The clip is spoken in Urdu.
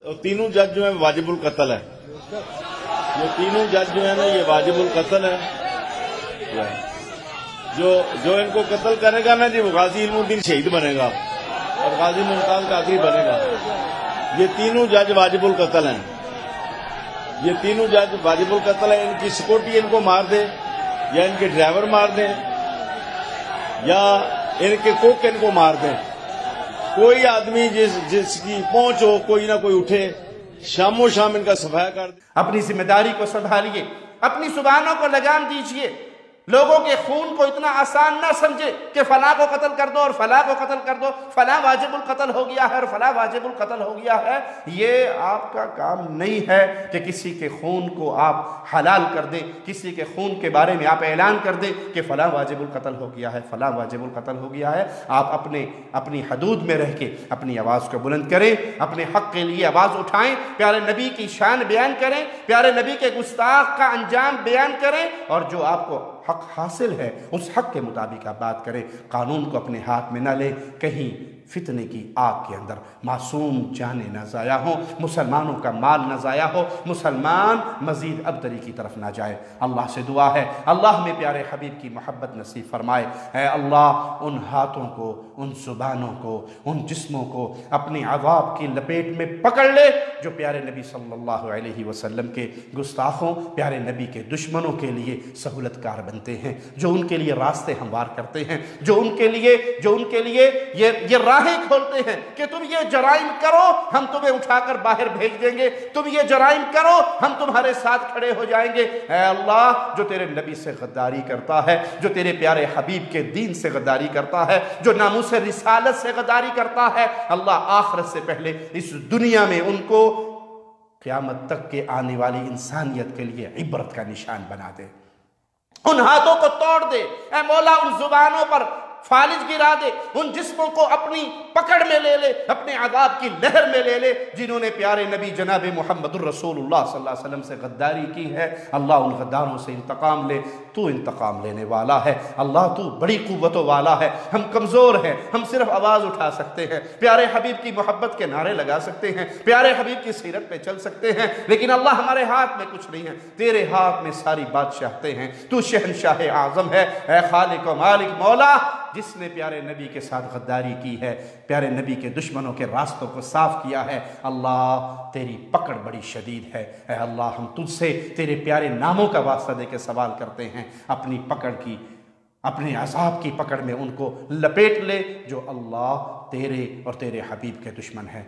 تینوں جج جو ہیں واجب القتل ہے. یہ تینوں جج جو ہیں نا یہ واجب القتل ہے. جو ان کو قتل کرے گا نا جی وہ غازی علم الدین شہید بنے گا اور غازی ممتاز قادری بنے گا. یہ تینوں جج واجب القتل ہیں. یہ تینوں جج واجب القتل ہیں. ان کی سیکورٹی ان کو مار دے یا ان کے ڈرائیور مار دیں یا ان کے کوک ان کو مار دیں. کوئی آدمی جس کی پہنچ ہو کوئی نہ کوئی اٹھے شام و شام ان کا صفایا کر دے. اپنی ذمہ داری کو سنبھالیے، اپنی زبانوں کو لگام دیجئے. لوگوں کے خون کو اتنا آسان نہ سمجھے کہ فلاں کو قتل کر دو اور فلاں کو قتل کر دو، فلاں واجب القتل ہو گیا ہے اور فلاں واجب القتل ہو گیا ہے. یہ آپ کا کام نہیں ہے کہ کسی کے خون کو آپ حلال کر دیں، کسی کے خون کے بارے میں آپ اعلان کر دیں کہ فلاں واجب القتل ہو گیا ہے، فلاں واجب القتل ہو گیا ہے. آپ اپنی حدود میں رہ کے اپنی آواز کو بلند کریں، اپنے حق کے لیے آواز اٹھائیں، پیارے نبی کی شان بیان کریں، پیارے نبی کے گستاخ کا انجام بیان کریں، اور جو آپ کو حق حاصل ہے اس حق کے مطابق آپ بات کریں. قانون کو اپنے ہاتھ میں نہ لے، کہیں فتنے کی آگ کے اندر معصوم جانیں نہ ضائع ہوں، مسلمانوں کا مال نہ ضائع ہو، مسلمان مزید ابتری کی طرف نہ جائے. اللہ سے دعا ہے اللہ ہمیں پیارے حبیب کی محبت نصیب فرمائے. اے اللہ ان ہاتھوں کو، ان زبانوں کو، ان جسموں کو اپنی عذاب کی لپیٹ میں پکڑ لے جو پیارے نبی صلی اللہ علیہ وسلم کے گستاخوں، پیارے نبی کے دشمنوں کے لیے سہولت کار بنتے ہیں، جو ان کے لیے راستے ہموار کرتے ہیں، جو ان کے لیے یہ راہیں کھولتے ہیں کہ تم یہ جرائم کرو ہم تمہیں اٹھا کر باہر بھیج دیں گے، تم یہ جرائم کرو ہم تمہارے ساتھ کھڑے ہو جائیں گے. اے اللہ جو تیرے نبی سے غداری کرتا ہے، جو تیرے پیارے حبیب کے دین سے غداری کرتا ہے، جو ناموس رسالت سے غداری کرتا ہے، اللہ آخرت سے پہلے اس دنیا میں ان کو قیامت تک کے آنے والی انسانیت کے لیے عبرت کا نشان بنا دے. ان ہاتھوں کو توڑ دے اے مولا، ان زبانوں پر فالج گرا دے، ان جسموں کو اپنی پکڑ میں لے لے، اپنے عذاب کی لہر میں لے لے جنہوں نے پیارے نبی جناب محمد الرسول اللہ صلی اللہ علیہ وسلم سے غداری کی ہے. اللہ ان غداروں سے انتقام لے، تو انتقام لینے والا ہے. اللہ تو بڑی قوتوں والا ہے. ہم کمزور ہیں، ہم صرف آواز اٹھا سکتے ہیں، پیارے حبیب کی محبت کے نعرے لگا سکتے ہیں، پیارے حبیب کی سیرت پہ چل سکتے ہیں، لیکن اللہ ہمارے ہاتھ میں کچھ نہیں ہے. تیرے ہاتھ میں ساری بادشاہتیں ہیں. تو شہنشاہ اعظم ہے. اے خالق و مالک مولا، جس نے پیارے نبی کے ساتھ غداری کی ہے، پیارے نبی کے دشمنوں کے راستوں کو صاف کیا ہے، اللہ تیری پکڑ بڑی شدید ہے. اے اللہ ہم تجھ سے تیرے پیارے ناموں کا واسطہ دے کے سوال کرتے ہیں، اپنی پکڑ کی، اپنے عذاب کی پکڑ میں ان کو لپیٹ لے جو اللہ تیرے اور تیرے حبیب کے دشمن ہیں.